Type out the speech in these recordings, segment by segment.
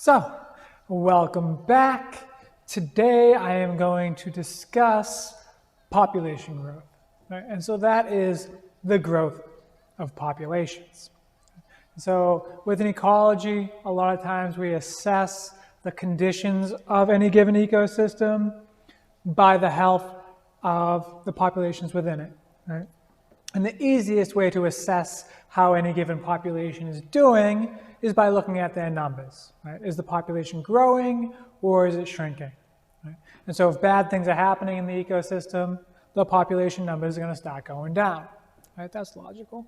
So, welcome back. Today I am going to discuss population growth. Right? And so that is the growth of populations. So within ecology, a lot of times we assess the conditions of any given ecosystem by the health of the populations within it. Right? And the easiest way to assess how any given population is doing is by looking at their numbers. Right? Is the population growing or is it shrinking? Right? And so if bad things are happening in the ecosystem, the population numbers are going to start going down. Right? That's logical.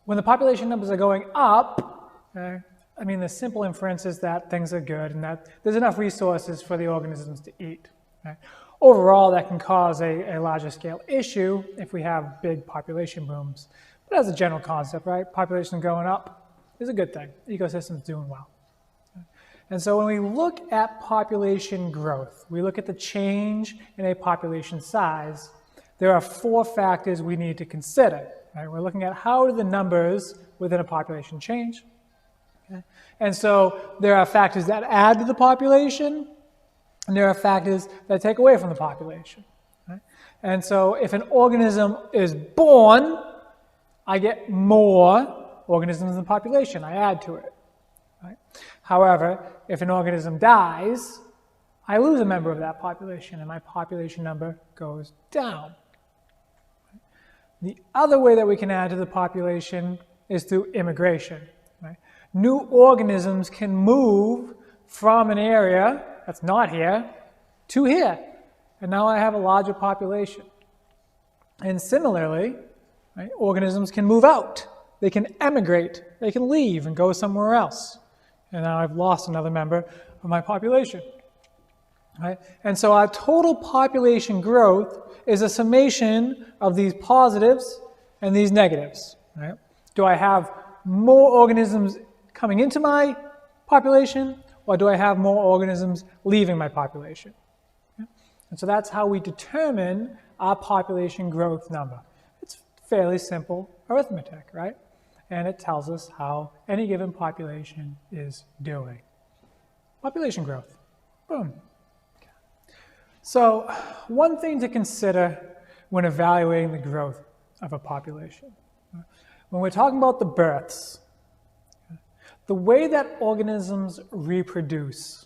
When the population numbers are going up, okay, I mean, the simple inference is that things are good and that there's enough resources for the organisms to eat. Right? Overall, that can cause a larger scale issue if we have big population booms. But as a general concept, right, population going up is a good thing. Ecosystem's doing well. And so when we look at population growth, we look at the change in a population size, there are four factors we need to consider. Right? We're looking at how do the numbers within a population change. Okay? And so there are factors that add to the population, and there are factors that take away from the population. Right? And so if an organism is born, I get more organisms in the population. I add to it. Right? However, if an organism dies, I lose a member of that population, and my population number goes down. The other way that we can add to the population is through immigration. Right? New organisms can move from an area that's not here to here, and now I have a larger population. And similarly, right, organisms can move out. They can emigrate. They can leave and go somewhere else. And now I've lost another member of my population. Right? And so our total population growth is a summation of these positives and these negatives. Right? Do I have more organisms coming into my population, or do I have more organisms leaving my population? Okay? And so that's how we determine our population growth number. It's fairly simple arithmetic, right? And it tells us how any given population is doing. Population growth. Boom. So one thing to consider when evaluating the growth of a population. When we're talking about the births, the way that organisms reproduce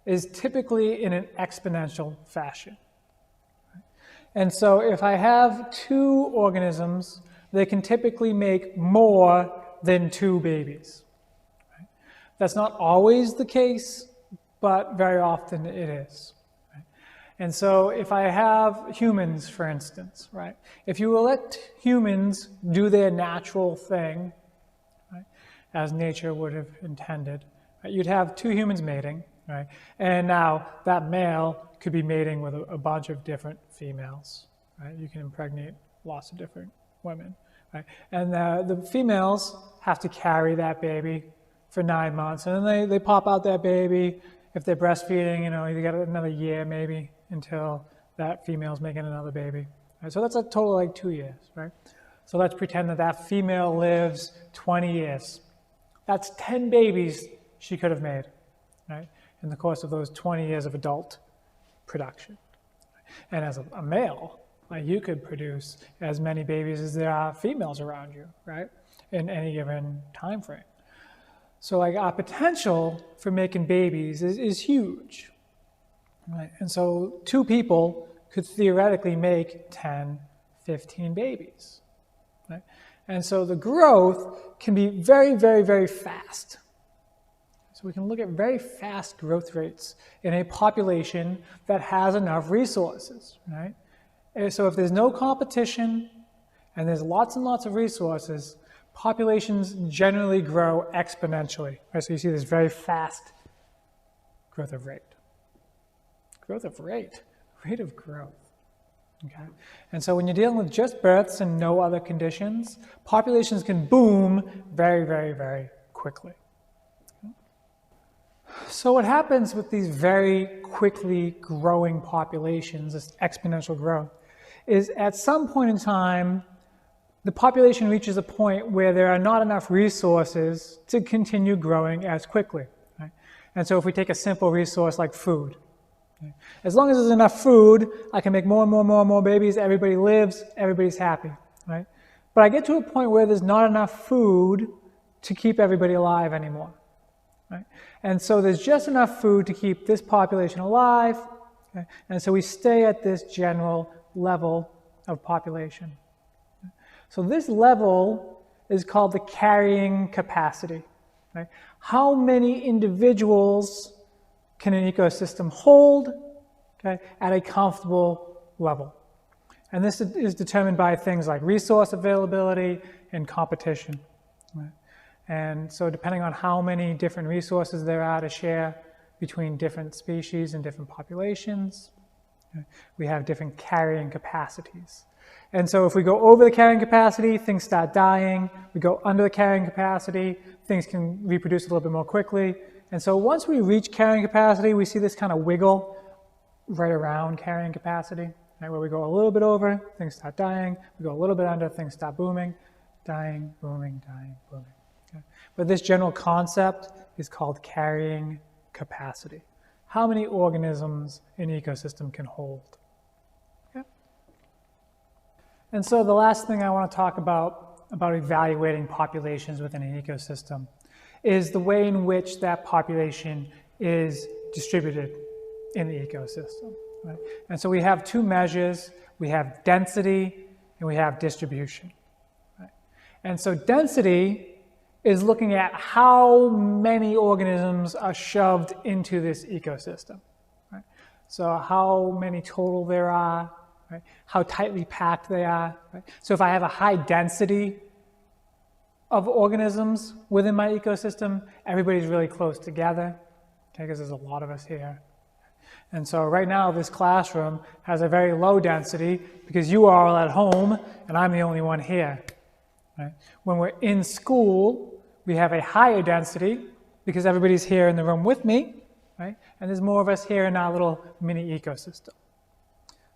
is typically in an exponential fashion. And so if I have two organisms, they can typically make more than two babies. That's not always the case, but very often it is. And so if I have humans, for instance, right? If you let humans do their natural thing, right, as nature would have intended, right, you'd have two humans mating, right? And now that male could be mating with a bunch of different females, right? You can impregnate lots of different women, right? And the females have to carry that baby for 9 months, and then they pop out that baby. If they're breastfeeding, you got another year maybe until that female's making another baby. Right? So that's a total of like 2 years, right? So let's pretend that that female lives 20 years. That's 10 babies she could have made, right? In the course of those 20 years of adult production. And as a male, like, you could produce as many babies as there are females around you, right? In any given time frame. So like our potential for making babies is huge. Right? And so two people could theoretically make 10, 15 babies. Right? And so the growth can be very, very, very fast. So we can look at very fast growth rates in a population that has enough resources. Right? And so if there's no competition and there's lots and lots of resources, populations generally grow exponentially. Right? So you see this very fast growth of rate. Growth of rate of growth. Okay? And so when you're dealing with just births and no other conditions, populations can boom very, very, very quickly. Okay? So what happens with these very quickly growing populations, this exponential growth, is at some point in time, the population reaches a point where there are not enough resources to continue growing as quickly. Right? And so if we take a simple resource like food, okay, as long as there's enough food, I can make more and more and more and more babies, everybody lives, everybody's happy. Right? But I get to a point where there's not enough food to keep everybody alive anymore. Right? And so there's just enough food to keep this population alive, okay? And so we stay at this general level of population. So this level is called the carrying capacity. Right? How many individuals can an ecosystem hold, okay, at a comfortable level? And this is determined by things like resource availability and competition. Right? And so depending on how many different resources there are to share between different species and different populations, okay, we have different carrying capacities. And so if we go over the carrying capacity, things start dying. We go under the carrying capacity, things can reproduce a little bit more quickly. And so once we reach carrying capacity, we see this kind of wiggle right around carrying capacity, right, where we go a little bit over, things start dying. We go a little bit under, things start booming, dying, booming, dying, booming. Okay. But this general concept is called carrying capacity. How many organisms an ecosystem can hold? And so the last thing I want to talk about evaluating populations within an ecosystem is the way in which that population is distributed in the ecosystem. Right? And so we have two measures. We have density and we have distribution. Right? And so density is looking at how many organisms are shoved into this ecosystem. Right? So how many total there are, right? How tightly packed they are. Right? So if I have a high density of organisms within my ecosystem, everybody's really close together, okay, because there's a lot of us here. And so right now this classroom has a very low density because you are all at home and I'm the only one here. Right? When we're in school, we have a higher density because everybody's here in the room with me, right? And there's more of us here in our little mini ecosystem.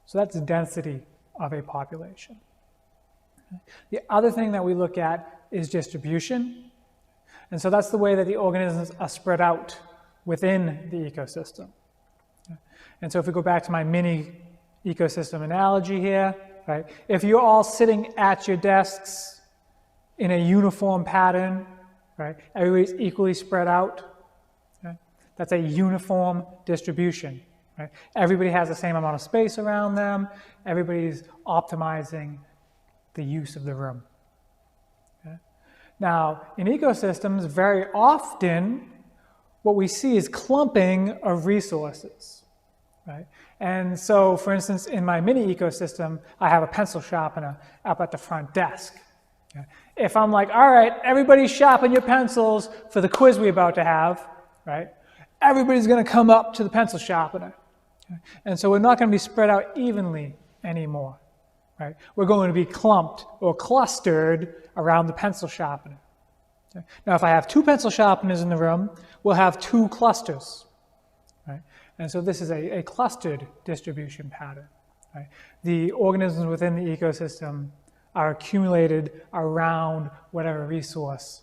So that's the density of a population. The other thing that we look at is distribution. And so that's the way that the organisms are spread out within the ecosystem. And so if we go back to my mini ecosystem analogy here, right? If you're all sitting at your desks in a uniform pattern, right? Everybody's equally spread out. Okay? That's a uniform distribution. Right? Everybody has the same amount of space around them. Everybody's optimizing the use of the room. Okay? Now, in ecosystems, very often, what we see is clumping of resources. Right? And so, for instance, in my mini ecosystem, I have a pencil sharpener up at the front desk. Okay? If I'm like, all right, everybody sharpen your pencils for the quiz we're about to have, right? Everybody's going to come up to the pencil sharpener. Okay? And so we're not going to be spread out evenly anymore. Right? We're going to be clumped or clustered around the pencil sharpener. Okay? Now, if I have two pencil sharpeners in the room, we'll have two clusters. Right? And so this is a clustered distribution pattern. Right? The organisms within the ecosystem are accumulated around whatever resource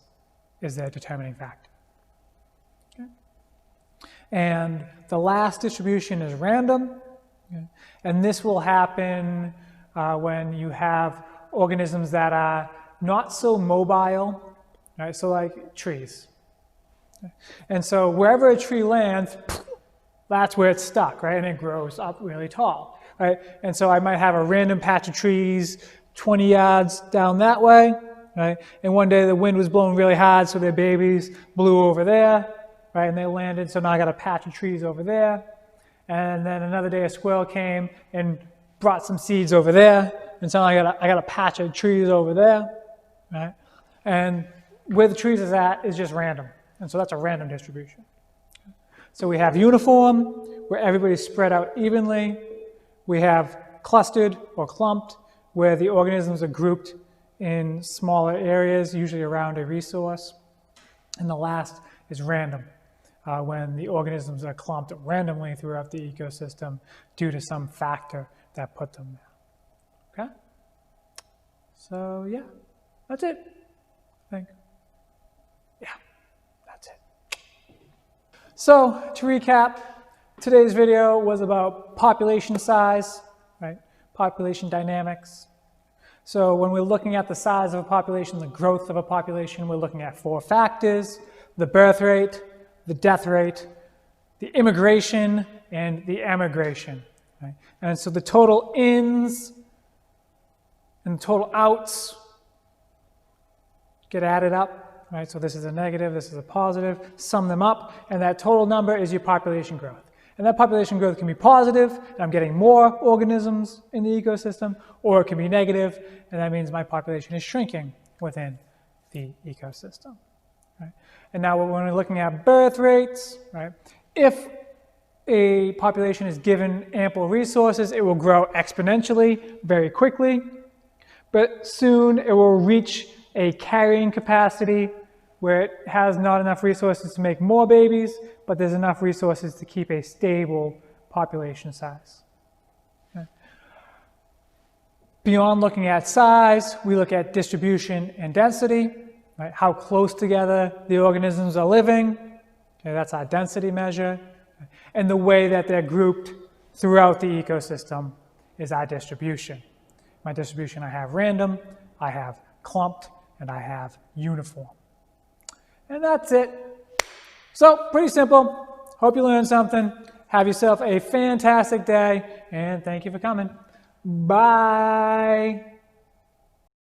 is their determining factor. Okay? And the last distribution is random. Okay? And this will happen when you have organisms that are not so mobile, right? So like trees. Okay? And so wherever a tree lands, that's where it's stuck, right? And it grows up really tall, right? And so I might have a random patch of trees 20 yards down that way, right? And one day the wind was blowing really hard, so their babies blew over there, right? And they landed, so now I got a patch of trees over there. And then another day a squirrel came and brought some seeds over there, and so I got a patch of trees over there, right? And where the trees is at is just random, and so that's a random distribution. So we have uniform, where everybody's spread out evenly. We have clustered or clumped, where the organisms are grouped in smaller areas, usually around a resource. And the last is random, when the organisms are clumped randomly throughout the ecosystem due to some factor that put them there. Okay? So yeah, that's it, I think. Yeah, that's it. So to recap, today's video was about population size, right? Population dynamics. So when we're looking at the size of a population, the growth of a population, we're looking at 4 factors: the birth rate, the death rate, the immigration, and the emigration. Right? And so the total ins and the total outs get added up. Right? So this is a negative, this is a positive, sum them up, and that total number is your population growth. And that population growth can be positive, and I'm getting more organisms in the ecosystem, or it can be negative, and that means my population is shrinking within the ecosystem. Right? And now when we're looking at birth rates, right, if a population is given ample resources, it will grow exponentially very quickly, but soon it will reach a carrying capacity where it has not enough resources to make more babies, but there's enough resources to keep a stable population size. Okay. Beyond looking at size, we look at distribution and density, right? How close together the organisms are living. Okay, that's our density measure. And the way that they're grouped throughout the ecosystem is our distribution. My distribution, I have random, I have clumped, and I have uniform. And that's it. So, pretty simple. Hope you learned something. Have yourself a fantastic day, and thank you for coming. Bye.